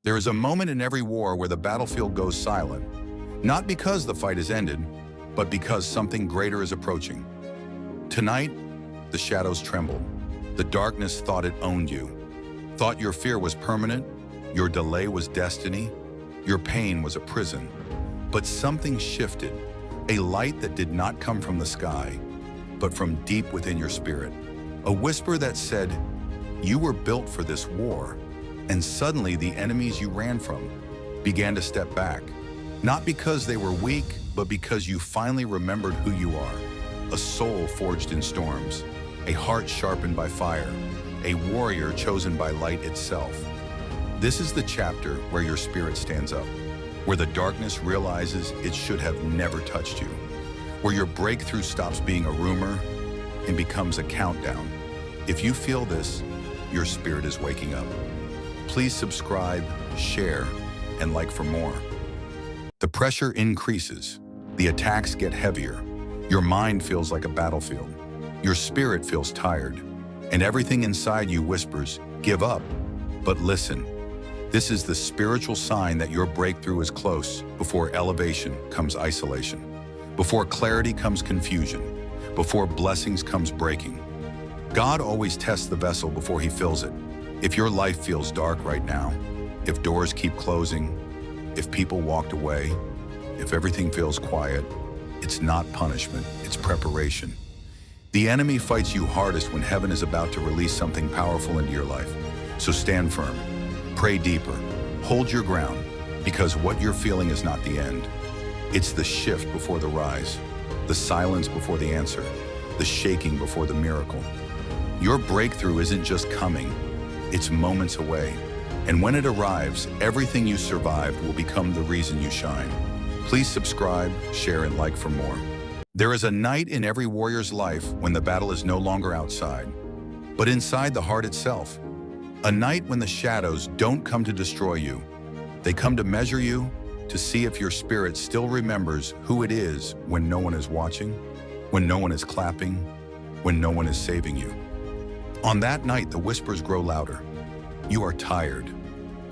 There is a moment in every war where the battlefield goes silent, not because the fight is ended, but because something greater is approaching. Tonight, the shadows trembled. The darkness thought it owned you, thought your fear was permanent, your delay was destiny, your pain was a prison. But something shifted, a light that did not come from the sky, but from deep within your spirit. A whisper that said, "You were built for this war." And suddenly the enemies you ran from began to step back, not because they were weak, but because you finally remembered who you are. A soul forged in storms, a heart sharpened by fire, a warrior chosen by light itself. This is the chapter where your spirit stands up, where the darkness realizes it should have never touched you, where your breakthrough stops being a rumor and becomes a countdown. If you feel this, your spirit is waking up. Please subscribe, share, and like for more. The pressure increases. The attacks get heavier. Your mind feels like a battlefield. Your spirit feels tired. And everything inside you whispers, "Give up." But listen, this is the spiritual sign that your breakthrough is close. Before elevation comes isolation. Before clarity comes confusion. Before blessings comes breaking. God always tests the vessel before he fills it. If your life feels dark right now, if doors keep closing, if people walked away, if everything feels quiet, it's not punishment, it's preparation. The enemy fights you hardest when heaven is about to release something powerful into your life. So stand firm, pray deeper, hold your ground, because what you're feeling is not the end. It's the shift before the rise, the silence before the answer, the shaking before the miracle. Your breakthrough isn't just coming, it's moments away. And when it arrives, everything you survived will become the reason you shine. Please subscribe, share, and like for more. There is a night in every warrior's life when the battle is no longer outside, but inside the heart itself. A night when the shadows don't come to destroy you. They come to measure you, to see if your spirit still remembers who it is when no one is watching, when no one is clapping, when no one is saving you. On that night, the whispers grow louder. You are tired.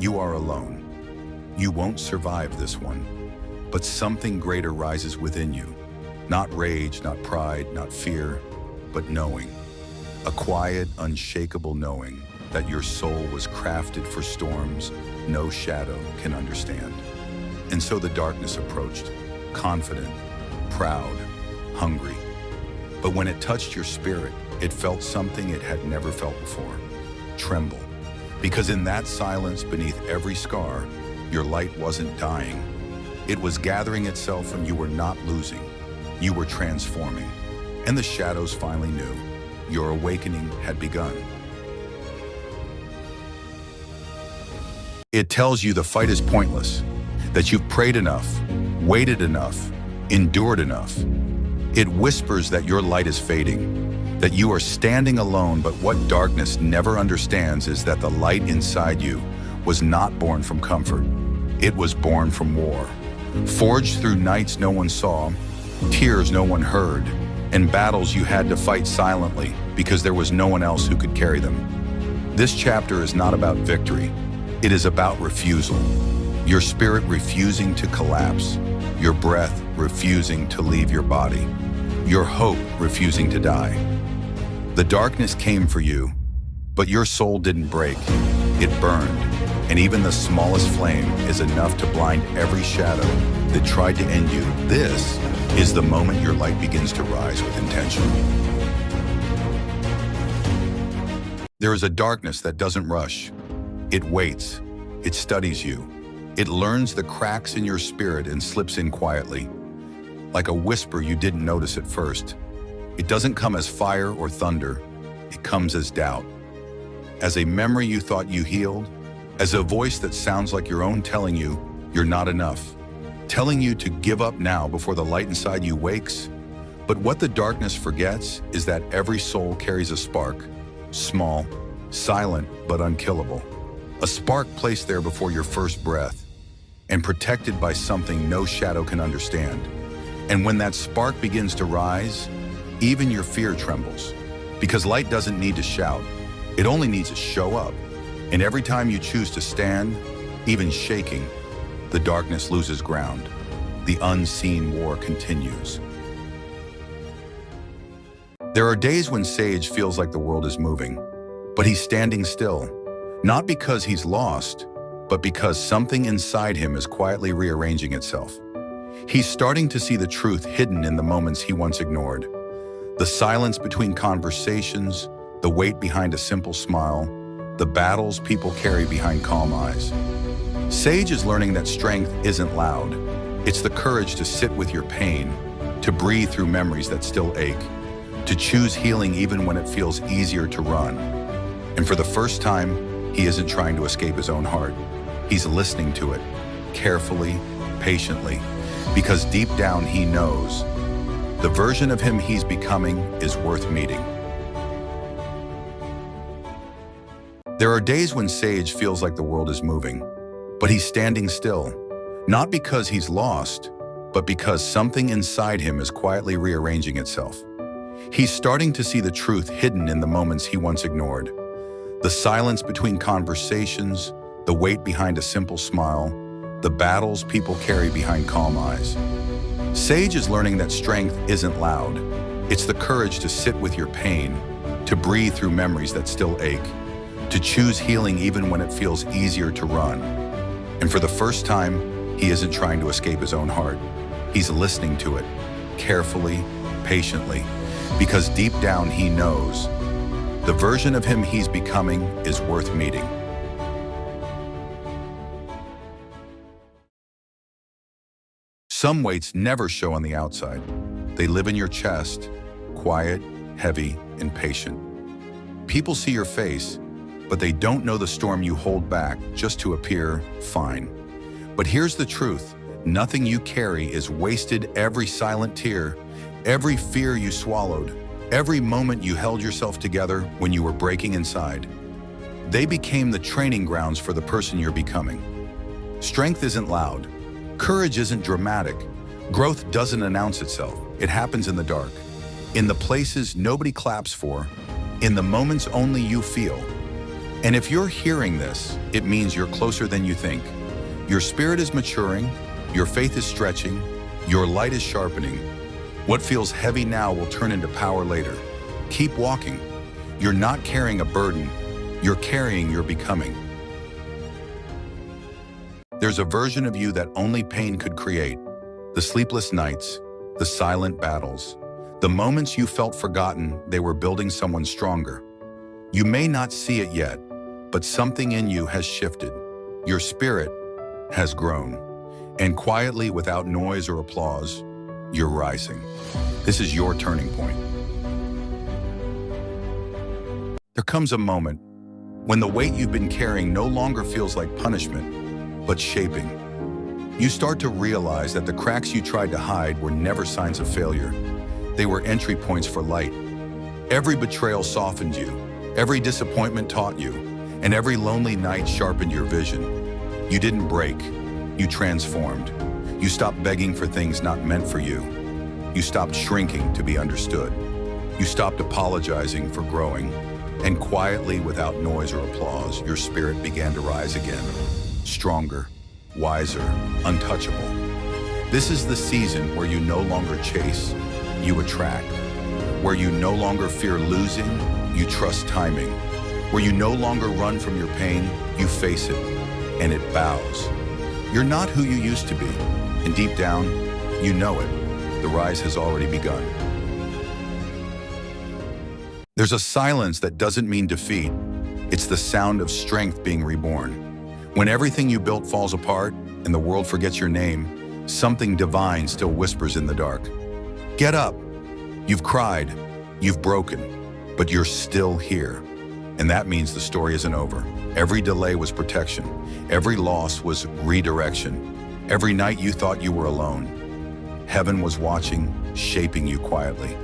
You are alone. You won't survive this one. But something greater rises within you. Not rage, not pride, not fear, but knowing. A quiet, unshakable knowing that your soul was crafted for storms no shadow can understand. And so the darkness approached, confident, proud, hungry. But when it touched your spirit, it felt something it had never felt before. Tremble. Because in that silence beneath every scar, your light wasn't dying. It was gathering itself, and you were not losing. You were transforming. And the shadows finally knew. Your awakening had begun. It tells you the fight is pointless, that you've prayed enough, waited enough, endured enough. It whispers that your light is fading, that you are standing alone, but what darkness never understands is that the light inside you was not born from comfort. It was born from war. Forged through nights no one saw, tears no one heard, and battles you had to fight silently because there was no one else who could carry them. This chapter is not about victory. It is about refusal. Your spirit refusing to collapse, your breath refusing to leave your body, your hope refusing to die. The darkness came for you, but your soul didn't break. It burned, and even the smallest flame is enough to blind every shadow that tried to end you. This is the moment your light begins to rise with intention. There is a darkness that doesn't rush. It waits. It studies you. It learns the cracks in your spirit and slips in quietly. Like a whisper you didn't notice at first. It doesn't come as fire or thunder. It comes as doubt. As a memory you thought you healed. As a voice that sounds like your own telling you you're not enough. Telling you to give up now before the light inside you wakes. But what the darkness forgets is that every soul carries a spark. Small, silent, but unkillable. A spark placed there before your first breath, and protected by something no shadow can understand. And when that spark begins to rise, even your fear trembles. Because light doesn't need to shout, it only needs to show up. And every time you choose to stand, Even shaking, the darkness loses ground. The unseen war continues. There are days when Sage feels like the world is moving, but he's standing still, not because he's lost, but because something inside him is quietly rearranging itself. He's starting to see the truth hidden in the moments he once ignored. The silence between conversations, the weight behind a simple smile, the battles people carry behind calm eyes. Sage is learning that strength isn't loud. It's the courage to sit with your pain, to breathe through memories that still ache, to choose healing even when it feels easier to run. And for the first time, he isn't trying to escape his own heart. He's listening to it, carefully, patiently, because deep down he knows the version of him he's becoming is worth meeting. There are days when Sage feels like the world is moving, but he's standing still, not because he's lost, but because something inside him is quietly rearranging itself. He's starting to see the truth hidden in the moments he once ignored. The silence between conversations, the weight behind a simple smile, the battles people carry behind calm eyes. Sage is learning that strength isn't loud. It's the courage to sit with your pain, to breathe through memories that still ache, to choose healing even when it feels easier to run. And for the first time, he isn't trying to escape his own heart. He's listening to it, carefully, patiently, because deep down he knows the version of him he's becoming is worth meeting. Some weights never show on the outside. They live in your chest, quiet, heavy, and patient. People see your face, but they don't know the storm you hold back just to appear fine. But here's the truth. Nothing you carry is wasted. Every silent tear, every fear you swallowed, every moment you held yourself together when you were breaking inside. They became the training grounds for the person you're becoming. Strength isn't loud. Courage isn't dramatic. Growth doesn't announce itself. It happens in the dark, in the places nobody claps for, in the moments only you feel. And if you're hearing this, it means you're closer than you think. Your spirit is maturing, your faith is stretching, your light is sharpening. What feels heavy now will turn into power later. Keep walking. You're not carrying a burden, you're carrying your becoming. There's a version of you that only pain could create. The sleepless nights, the silent battles, the moments you felt forgotten, they were building someone stronger. You may not see it yet, but something in you has shifted. Your spirit has grown. And quietly, without noise or applause, you're rising. This is your turning point. There comes a moment when the weight you've been carrying no longer feels like punishment, but shaping. You start to realize that the cracks you tried to hide were never signs of failure. They were entry points for light. Every betrayal softened you, every disappointment taught you, and every lonely night sharpened your vision. You didn't break, you transformed. You stopped begging for things not meant for you. You stopped shrinking to be understood. You stopped apologizing for growing. And quietly, without noise or applause, your spirit began to rise again. Stronger, wiser, untouchable. This is the season where you no longer chase, you attract. Where you no longer fear losing, you trust timing. Where you no longer run from your pain, you face it, and it bows. You're not who you used to be, and deep down, you know it. The rise has already begun. There's a silence that doesn't mean defeat. It's the sound of strength being reborn. When everything you built falls apart and the world forgets your name, something divine still whispers in the dark. Get up. You've cried, you've broken, but you're still here. And that means the story isn't over. Every delay was protection. Every loss was redirection. Every night you thought you were alone, heaven was watching, shaping you quietly.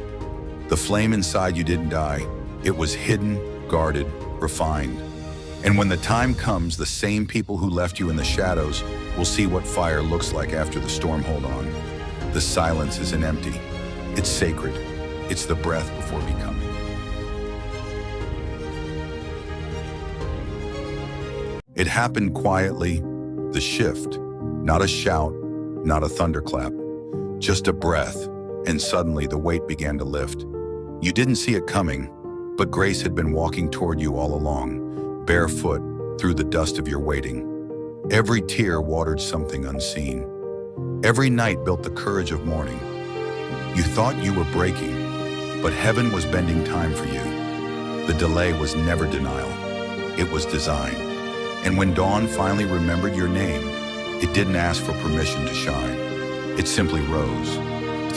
The flame inside you didn't die. It was hidden, guarded, refined. And when the time comes, the same people who left you in the shadows will see what fire looks like after the storm. Hold on. The silence isn't empty. It's sacred. It's the breath before becoming. It happened quietly, The shift, not a shout, not a thunderclap, just a breath, and suddenly the weight began to lift. You didn't see it coming, but grace had been walking toward you all along, barefoot, through the dust of your waiting. Every tear watered something unseen. Every night built the courage of morning. You thought you were breaking, but heaven was bending time for you. The delay was never denial. It was design. And when dawn finally remembered your name, it didn't ask for permission to shine. It simply rose.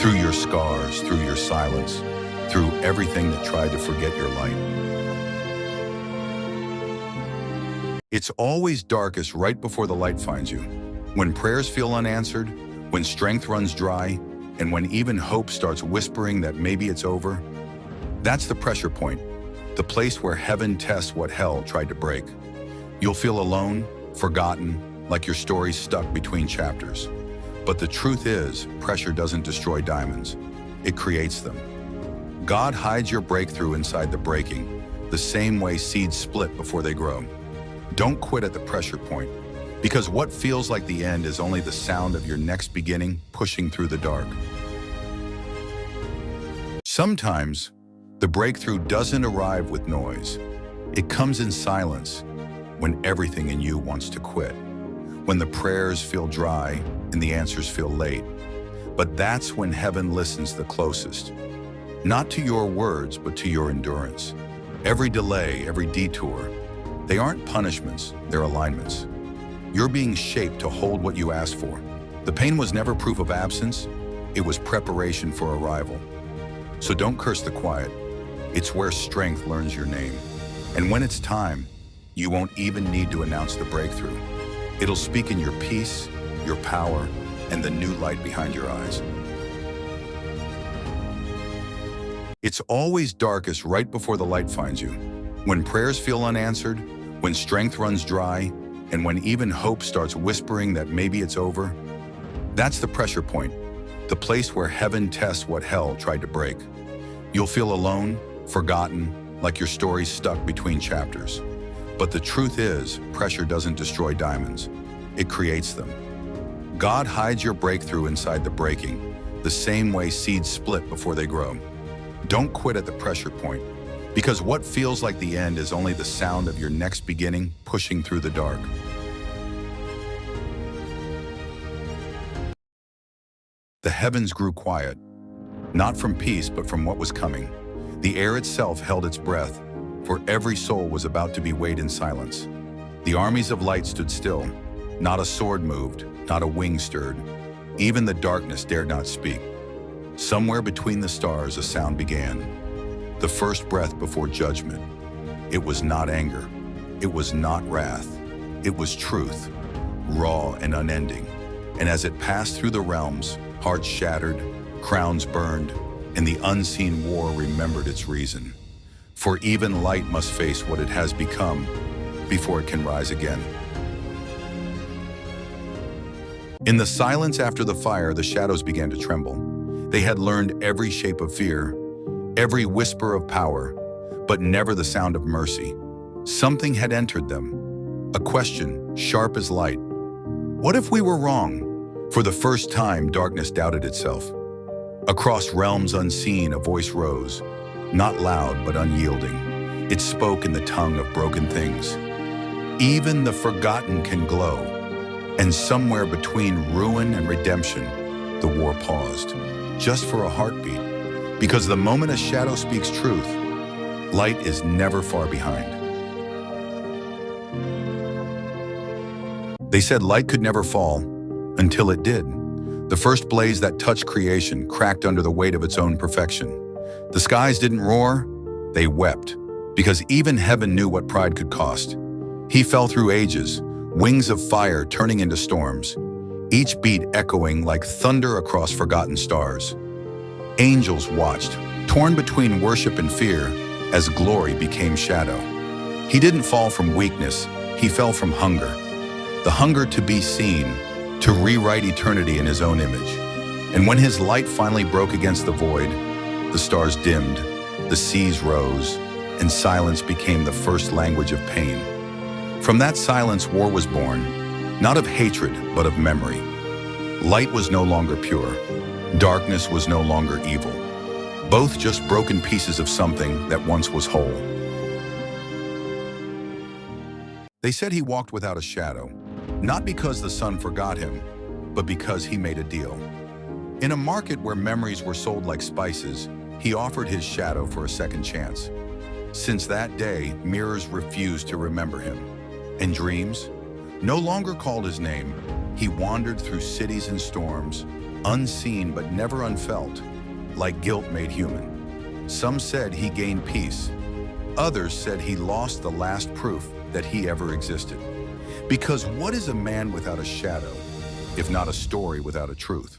Through your scars, through your silence, through everything that tried to forget your light. It's always darkest right before the light finds you. When prayers feel unanswered, when strength runs dry, and when even hope starts whispering that maybe it's over. That's the pressure point, the place where heaven tests what hell tried to break. You'll feel alone, forgotten, like your story's stuck between chapters. But the truth is, pressure doesn't destroy diamonds. It creates them. God hides your breakthrough inside the breaking, the same way seeds split before they grow. Don't quit at the pressure point, because what feels like the end is only the sound of your next beginning pushing through the dark. Sometimes, the breakthrough doesn't arrive with noise. It comes in silence, when everything in you wants to quit, when the prayers feel dry and the answers feel late. But that's when heaven listens the closest, not to your words, but to your endurance. Every delay, every detour, they aren't punishments, they're alignments. You're being shaped to hold what you asked for. The pain was never proof of absence, it was preparation for arrival. So don't curse the quiet. It's where strength learns your name. And when it's time, you won't even need to announce the breakthrough. It'll speak in your peace, your power, and the new light behind your eyes. It's always darkest right before the light finds you. When prayers feel unanswered, when strength runs dry, and when even hope starts whispering that maybe it's over. That's the pressure point, the place where heaven tests what hell tried to break. You'll feel alone, forgotten, like your story's stuck between chapters. But the truth is, pressure doesn't destroy diamonds. It creates them. God hides your breakthrough inside the breaking, the same way seeds split before they grow. Don't quit at the pressure point, because what feels like the end is only the sound of your next beginning pushing through the dark. The heavens grew quiet, not from peace, but from what was coming. The air itself held its breath, for every soul was about to be weighed in silence. The armies of light stood still. Not a sword moved, not a wing stirred. Even the darkness dared not speak. Somewhere between the stars, a sound began. The first breath before judgment. It was not anger. It was not wrath. It was truth, raw and unending. And as it passed through the realms, hearts shattered, crowns burned, and the unseen war remembered its reason. For even light must face what it has become before it can rise again. In the silence after the fire, the shadows began to tremble. They had learned every shape of fear, every whisper of power, but never the sound of mercy. Something had entered them, a question sharp as light. What if we were wrong? For the first time, darkness doubted itself. Across realms unseen, a voice rose, not loud but unyielding. It spoke in the tongue of broken things. Even the forgotten can glow. And somewhere between ruin and redemption, the war paused, just for a heartbeat. Because the moment a shadow speaks truth, light is never far behind. They said light could never fall, until it did. The first blaze that touched creation cracked under the weight of its own perfection. The skies didn't roar, they wept, because even heaven knew what pride could cost. He fell through ages, wings of fire turning into storms, each beat echoing like thunder across forgotten stars. Angels watched, torn between worship and fear, as glory became shadow. He didn't fall from weakness, he fell from hunger. The hunger to be seen, to rewrite eternity in his own image. And when his light finally broke against the void, the stars dimmed, the seas rose, and silence became the first language of pain. From that silence, war was born. Not of hatred, but of memory. Light was no longer pure. Darkness was no longer evil. Both just broken pieces of something that once was whole. They said he walked without a shadow, not because the sun forgot him, but because he made a deal. In a market where memories were sold like spices, he offered his shadow for a second chance. Since that day, mirrors refused to remember him. And dreams no longer called his name. He wandered through cities and storms, unseen but never unfelt, like guilt made human. Some said he gained peace. Others said he lost the last proof that he ever existed. Because what is a man without a shadow, if not a story without a truth?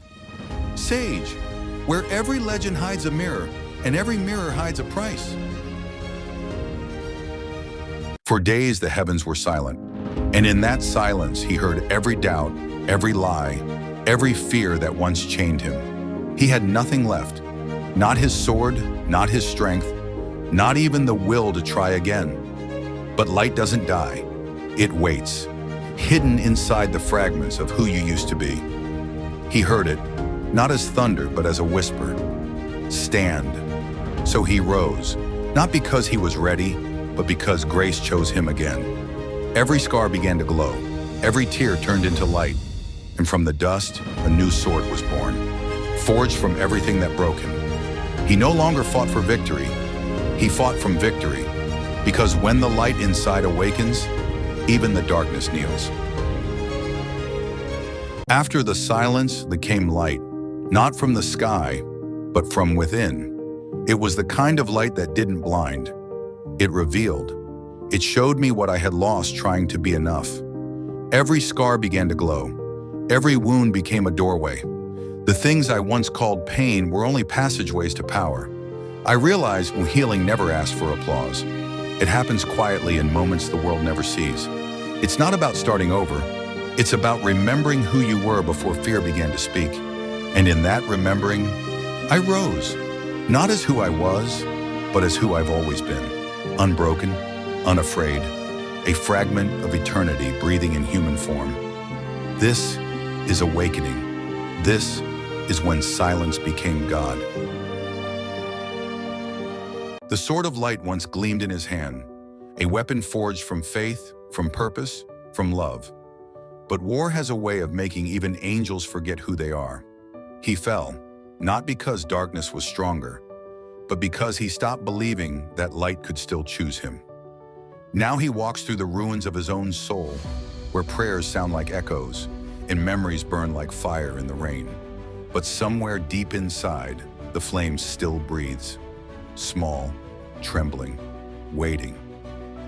Sage, where every legend hides a mirror and every mirror hides a price. For days the heavens were silent, and in that silence he heard every doubt, every lie, every fear that once chained him. He had nothing left, not his sword, not his strength, not even the will to try again. But light doesn't die, it waits, hidden inside the fragments of who you used to be. He heard it, not as thunder, but as a whisper. Stand. So he rose, not because he was ready, but because grace chose him again. Every scar began to glow, every tear turned into light, and from the dust, a new sword was born, forged from everything that broke him. He no longer fought for victory, he fought from victory, because when the light inside awakens, even the darkness kneels. After the silence, there came light, not from the sky, but from within. It was the kind of light that didn't blind. It revealed. It showed me what I had lost trying to be enough. Every scar began to glow. Every wound became a doorway. The things I once called pain were only passageways to power. I realized healing never asks for applause. It happens quietly in moments the world never sees. It's not about starting over. It's about remembering who you were before fear began to speak. And in that remembering, I rose, not as who I was, but as who I've always been. Unbroken, unafraid, a fragment of eternity breathing in human form. This is awakening. This is when silence became God. The sword of light once gleamed in his hand, a weapon forged from faith, from purpose, from love. But war has a way of making even angels forget who they are. He fell, not because darkness was stronger, but because he stopped believing that light could still choose him. Now he walks through the ruins of his own soul, where prayers sound like echoes and memories burn like fire in the rain. But somewhere deep inside, the flame still breathes, small, trembling, waiting.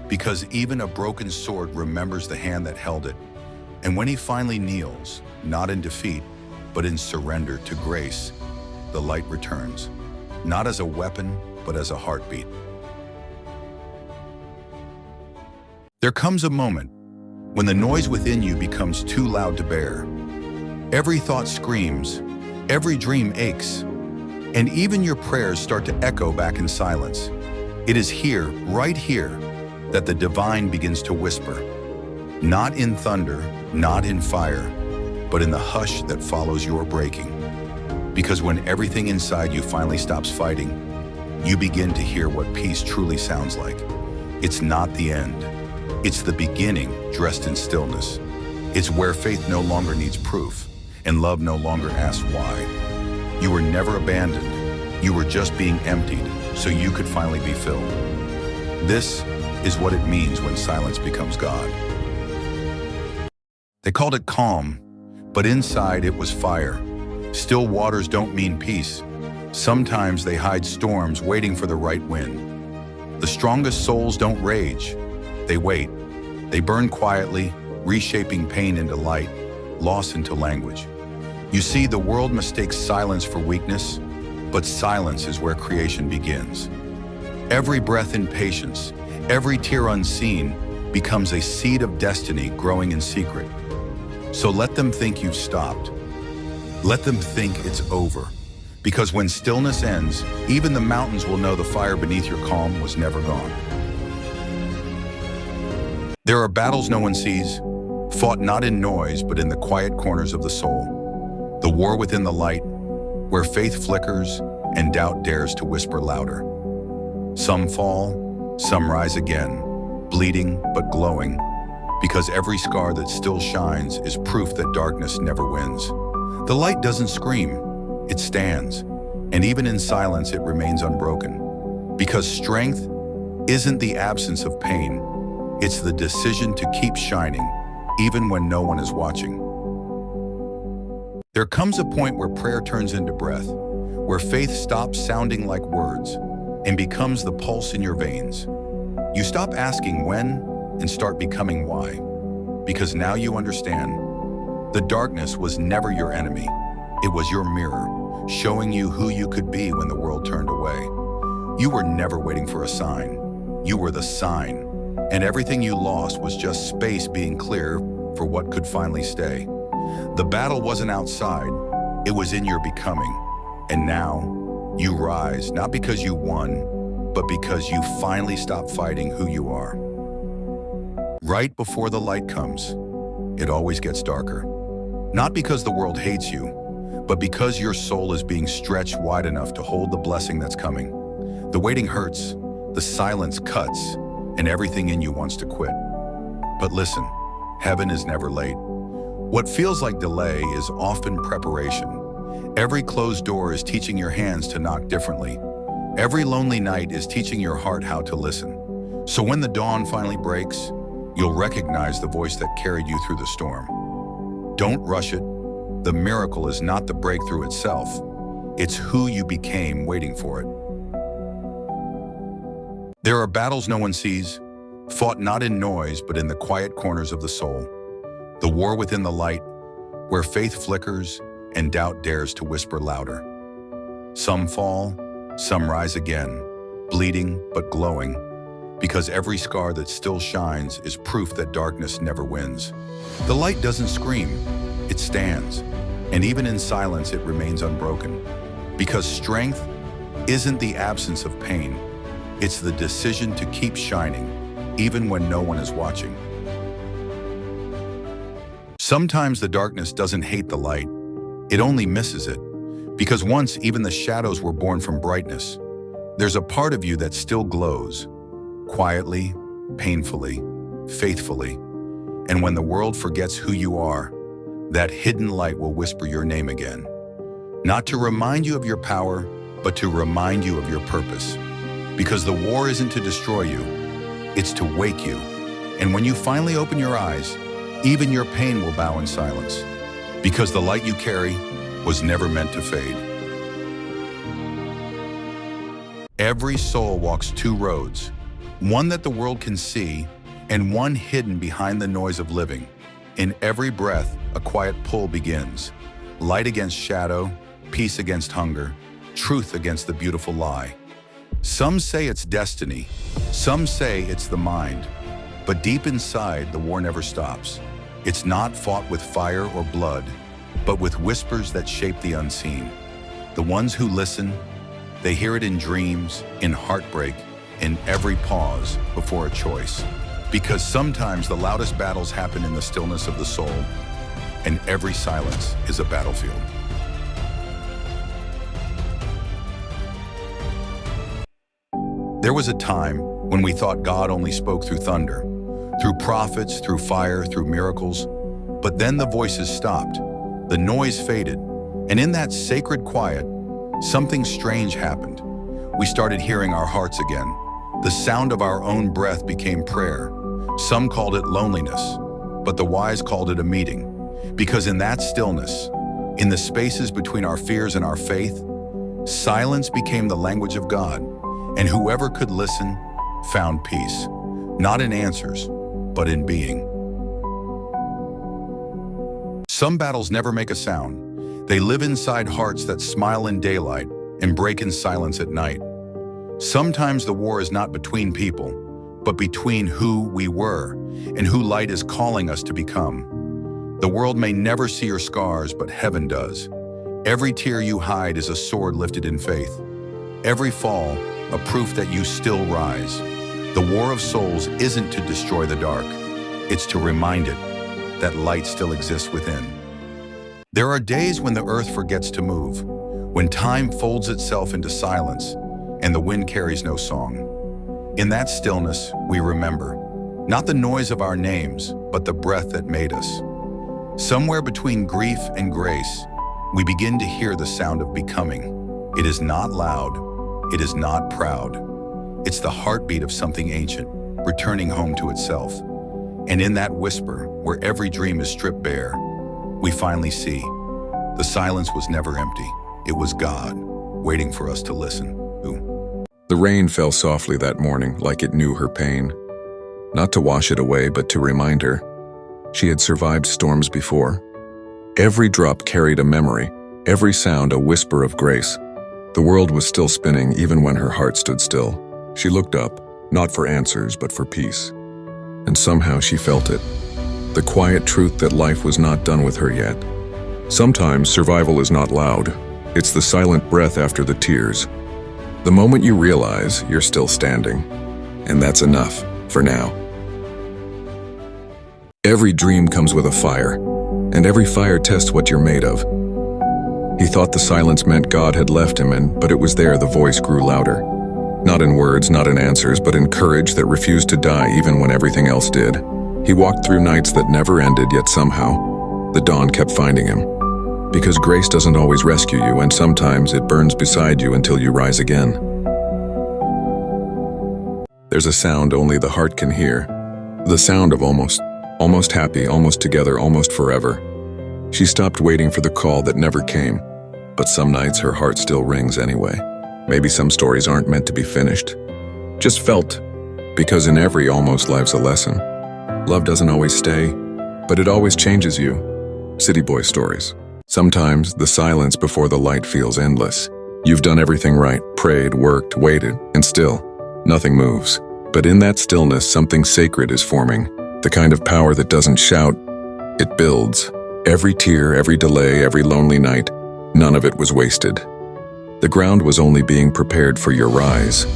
Because even a broken sword remembers the hand that held it. And when he finally kneels, not in defeat, but in surrender to grace, the light returns, not as a weapon, but as a heartbeat. There comes a moment when the noise within you becomes too loud to bear. Every thought screams, every dream aches, and even your prayers start to echo back in silence. It is here, right here, that the divine begins to whisper. Not in thunder, not in fire, but in the hush that follows your breaking. Because when everything inside you finally stops fighting, you begin to hear what peace truly sounds like. It's not the end. It's the beginning dressed in stillness. It's where faith no longer needs proof and love no longer asks why. You were never abandoned. You were just being emptied so you could finally be filled. This is what it means when silence becomes God. They called it calm, but inside it was fire. Still waters don't mean peace. Sometimes they hide storms waiting for the right wind. The strongest souls don't rage. They wait. They burn quietly, reshaping pain into light, loss into language. You see, the world mistakes silence for weakness, but silence is where creation begins. Every breath in patience, every tear unseen, becomes a seed of destiny growing in secret. So let them think you've stopped. Let them think it's over. Because when stillness ends, even the mountains will know the fire beneath your calm was never gone. There are battles no one sees, fought not in noise but in the quiet corners of the soul. The war within the light, where faith flickers and doubt dares to whisper louder. Some fall, some rise again, bleeding but glowing, because every scar that still shines is proof that darkness never wins. The light doesn't scream, it stands, and even in silence it remains unbroken. Because strength isn't the absence of pain, it's the decision to keep shining, even when no one is watching. There comes a point where prayer turns into breath, where faith stops sounding like words and becomes the pulse in your veins. You stop asking when and start becoming why, because now you understand. The darkness was never your enemy. It was your mirror, showing you who you could be when the world turned away. You were never waiting for a sign. You were the sign, and everything you lost was just space being clear for what could finally stay. The battle wasn't outside, it was in your becoming. And now, you rise, not because you won, but because you finally stopped fighting who you are. Right before the light comes, it always gets darker. Not because the world hates you, but because your soul is being stretched wide enough to hold the blessing that's coming. The waiting hurts, the silence cuts, and everything in you wants to quit. But listen, heaven is never late. What feels like delay is often preparation. Every closed door is teaching your hands to knock differently. Every lonely night is teaching your heart how to listen. So when the dawn finally breaks, you'll recognize the voice that carried you through the storm. Don't rush it. The miracle is not the breakthrough itself. It's who you became waiting for it. There are battles no one sees, fought not in noise but in the quiet corners of the soul. The war within the light, where faith flickers and doubt dares to whisper louder. Some fall, some rise again, bleeding but glowing, because every scar that still shines is proof that darkness never wins. The light doesn't scream, it stands, and even in silence it remains unbroken. Because strength isn't the absence of pain, it's the decision to keep shining, even when no one is watching. Sometimes the darkness doesn't hate the light, it only misses it, because once even the shadows were born from brightness. There's a part of you that still glows, quietly, painfully, faithfully. And when the world forgets who you are, that hidden light will whisper your name again. Not to remind you of your power, but to remind you of your purpose. Because the war isn't to destroy you, it's to wake you. And when you finally open your eyes, even your pain will bow in silence. Because the light you carry was never meant to fade. Every soul walks two roads, one that the world can see, and one hidden behind the noise of living. In every breath, a quiet pull begins. Light against shadow, peace against hunger, truth against the beautiful lie. Some say it's destiny, some say it's the mind. But deep inside, the war never stops. It's not fought with fire or blood, but with whispers that shape the unseen. The ones who listen, they hear it in dreams, in heartbreak, in every pause before a choice. Because sometimes the loudest battles happen in the stillness of the soul, and every silence is a battlefield. There was a time when we thought God only spoke through thunder, through prophets, through fire, through miracles. But then the voices stopped, the noise faded, and in that sacred quiet, something strange happened. We started hearing our hearts again. The sound of our own breath became prayer. Some called it loneliness, but the wise called it a meeting. Because in that stillness, in the spaces between our fears and our faith, silence became the language of God, and whoever could listen found peace, not in answers, but in being. Some battles never make a sound. They live inside hearts that smile in daylight and break in silence at night. Sometimes the war is not between people, but between who we were and who light is calling us to become. The world may never see your scars, but heaven does. Every tear you hide is a sword lifted in faith. Every fall, a proof that you still rise. The war of souls isn't to destroy the dark, it's to remind it that light still exists within. There are days when the earth forgets to move, when time folds itself into silence and the wind carries no song. In that stillness, we remember, not the noise of our names, but the breath that made us. Somewhere between grief and grace, we begin to hear the sound of becoming. It is not loud, it is not proud. It's the heartbeat of something ancient, returning home to itself. And in that whisper, where every dream is stripped bare, we finally see, the silence was never empty. It was God, waiting for us to listen. The rain fell softly that morning, like it knew her pain. Not to wash it away, but to remind her. She had survived storms before. Every drop carried a memory, every sound a whisper of grace. The world was still spinning even when her heart stood still. She looked up, not for answers, but for peace. And somehow she felt it. The quiet truth that life was not done with her yet. Sometimes survival is not loud. It's the silent breath after the tears. The moment you realize you're still standing. And that's enough, for now. Every dream comes with a fire, and every fire tests what you're made of. He thought the silence meant God had left him, but it was there the voice grew louder. Not in words, not in answers, but in courage that refused to die even when everything else did. He walked through nights that never ended, yet somehow, the dawn kept finding him. Because grace doesn't always rescue you, and sometimes it burns beside you until you rise again. There's a sound only the heart can hear. The sound of almost happy, almost together, almost forever. She stopped waiting for the call that never came, but some nights her heart still rings anyway. Maybe some stories aren't meant to be finished, just felt, because in every almost lies a lesson. Love doesn't always stay, but it always changes you. Cityboy Stories. Sometimes the silence before the light feels endless. You've done everything right, prayed, worked, waited, and still, nothing moves. But in that stillness, something sacred is forming. The kind of power that doesn't shout, it builds. Every tear, every delay, every lonely night, none of it was wasted. The ground was only being prepared for your rise.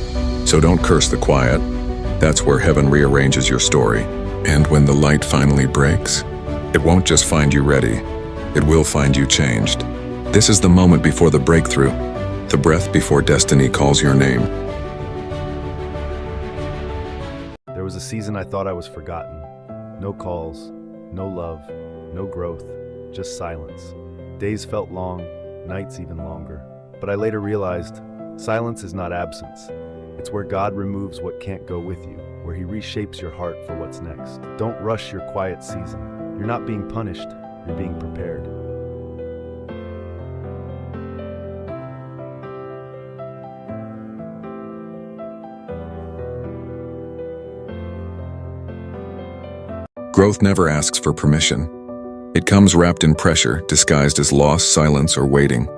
So don't curse the quiet. That's where heaven rearranges your story. And when the light finally breaks, it won't just find you ready. It will find you changed. This is the moment before the breakthrough, the breath before destiny calls your name. There was a season I thought I was forgotten. No calls, no love, no growth, just silence. Days felt long, nights even longer. But I later realized, silence is not absence. It's where God removes what can't go with you, where He reshapes your heart for what's next. Don't rush your quiet season. You're not being punished, you're being prepared. Growth never asks for permission. It comes wrapped in pressure, disguised as loss, silence, or waiting.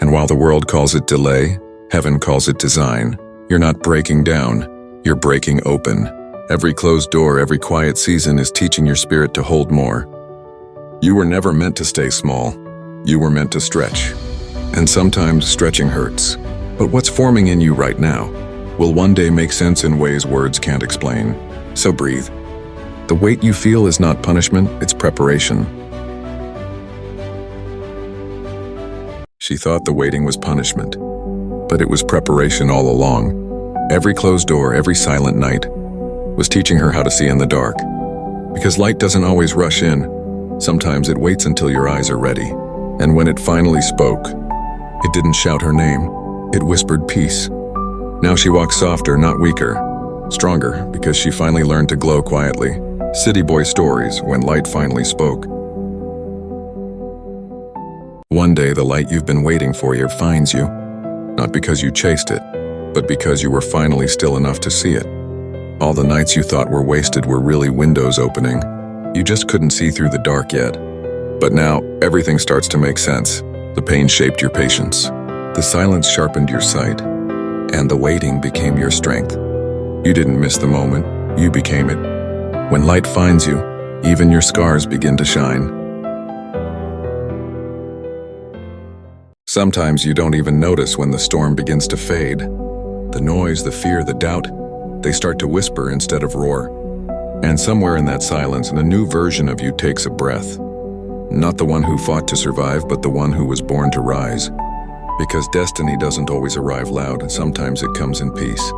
And while the world calls it delay, heaven calls it design. You're not breaking down, you're breaking open. Every closed door, every quiet season is teaching your spirit to hold more. You were never meant to stay small. You were meant to stretch. And sometimes stretching hurts. But what's forming in you right now will one day make sense in ways words can't explain. So breathe. The weight you feel is not punishment, it's preparation. She thought the waiting was punishment, but it was preparation all along. Every closed door, every silent night was teaching her how to see in the dark. Because light doesn't always rush in. Sometimes it waits until your eyes are ready. And when it finally spoke, it didn't shout her name. It whispered peace. Now she walks softer, not weaker. Stronger, because she finally learned to glow quietly. Cityboy Stories, when light finally spoke. One day the light you've been waiting for finds you. Not because you chased it, but because you were finally still enough to see it. All the nights you thought were wasted were really windows opening. You just couldn't see through the dark yet. But now, everything starts to make sense. The pain shaped your patience. The silence sharpened your sight. And the waiting became your strength. You didn't miss the moment, you became it. When light finds you, even your scars begin to shine. Sometimes you don't even notice when the storm begins to fade. The noise, the fear, the doubt, they start to whisper instead of roar. And somewhere in that silence, a new version of you takes a breath. Not the one who fought to survive, but the one who was born to rise. Because destiny doesn't always arrive loud, and sometimes it comes in peace.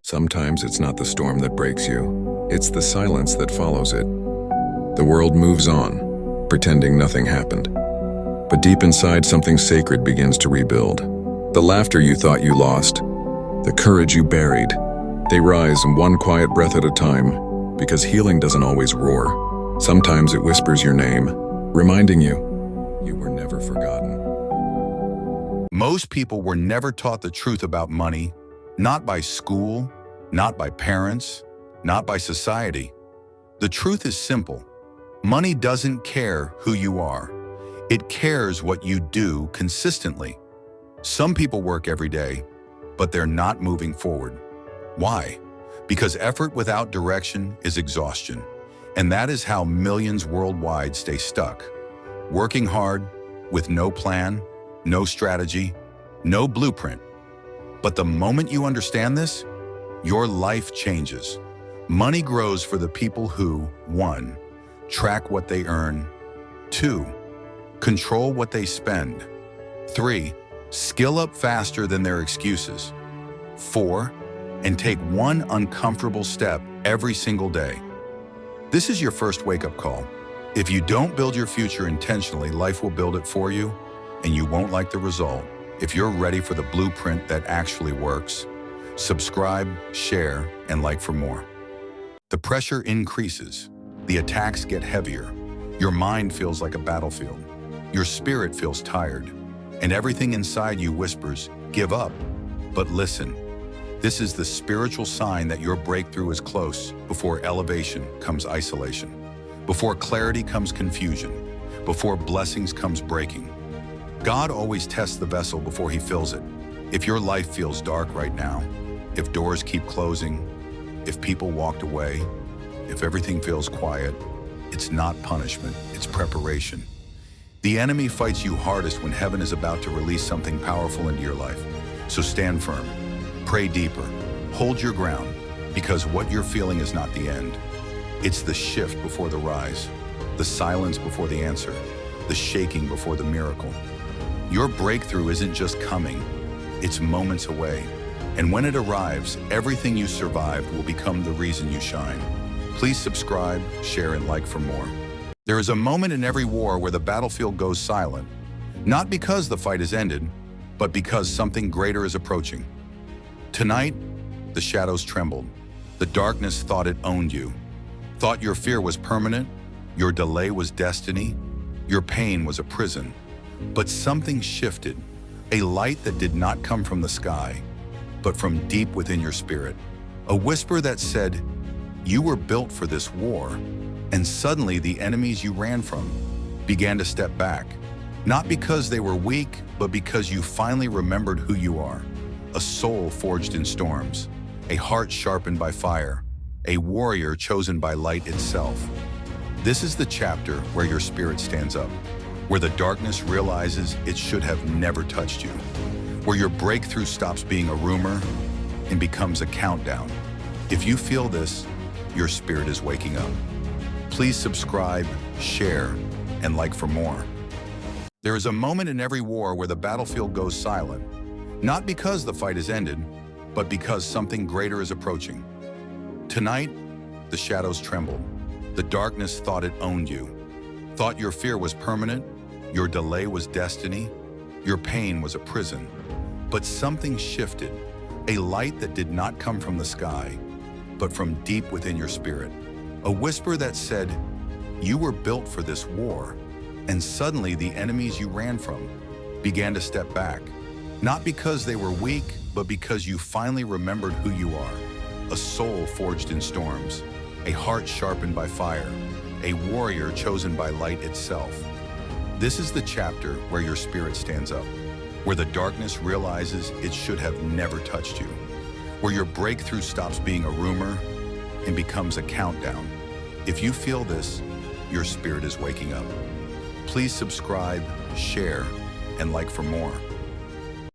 Sometimes it's not the storm that breaks you, it's the silence that follows it. The world moves on, pretending nothing happened. But deep inside, something sacred begins to rebuild. The laughter you thought you lost, the courage you buried, they rise one quiet breath at a time, because healing doesn't always roar. Sometimes it whispers your name, reminding you were never forgotten. Most people were never taught the truth about money, not by school, not by parents, not by society. The truth is simple. Money doesn't care who you are. It cares what you do consistently. Some people work every day, but they're not moving forward. Why? Because effort without direction is exhaustion. And that is how millions worldwide stay stuck. Working hard with no plan, no strategy, no blueprint. But the moment you understand this, your life changes. Money grows for the people who, 1, track what they earn, 2, control what they spend, 3, skill up faster than their excuses, 4, and take one uncomfortable step every single day. This is your first wake-up call. If you don't build your future intentionally, life will build it for you, and you won't like the result. If you're ready for the blueprint that actually works, subscribe, share, and like for more. The pressure increases. The attacks get heavier. Your mind feels like a battlefield. Your spirit feels tired. And everything inside you whispers, give up. But listen, this is the spiritual sign that your breakthrough is close. Before elevation comes isolation. Before clarity comes confusion. Before blessings comes breaking. God always tests the vessel before he fills it. If your life feels dark right now, if doors keep closing, if people walked away, if everything feels quiet, it's not punishment, it's preparation. The enemy fights you hardest when heaven is about to release something powerful into your life. So stand firm, pray deeper, hold your ground, because what you're feeling is not the end. It's the shift before the rise, the silence before the answer, the shaking before the miracle. Your breakthrough isn't just coming, it's moments away. And when it arrives, everything you survived will become the reason you shine. Please subscribe, share, and like for more. There is a moment in every war where the battlefield goes silent, not because the fight has ended, but because something greater is approaching. Tonight, the shadows trembled. The darkness thought it owned you, thought your fear was permanent, your delay was destiny, your pain was a prison. But something shifted, a light that did not come from the sky, but from deep within your spirit. A whisper that said, you were built for this war. And suddenly the enemies you ran from began to step back, not because they were weak, but because you finally remembered who you are. A soul forged in storms, a heart sharpened by fire, a warrior chosen by light itself. This is the chapter where your spirit stands up, where the darkness realizes it should have never touched you, where your breakthrough stops being a rumor and becomes a countdown. If you feel this, your spirit is waking up. Please subscribe, share, and like for more. There is a moment in every war where the battlefield goes silent, not because the fight has ended, but because something greater is approaching. Tonight, the shadows trembled. The darkness thought it owned you, thought your fear was permanent, your delay was destiny, your pain was a prison. But something shifted, a light that did not come from the sky, but from deep within your spirit. A whisper that said, you were built for this war. And suddenly the enemies you ran from began to step back, not because they were weak, but because you finally remembered who you are. A soul forged in storms, a heart sharpened by fire, a warrior chosen by light itself. This is the chapter where your spirit stands up, where the darkness realizes it should have never touched you, where your breakthrough stops being a rumor and becomes a countdown. If you feel this, your spirit is waking up. Please subscribe, share, and like for more.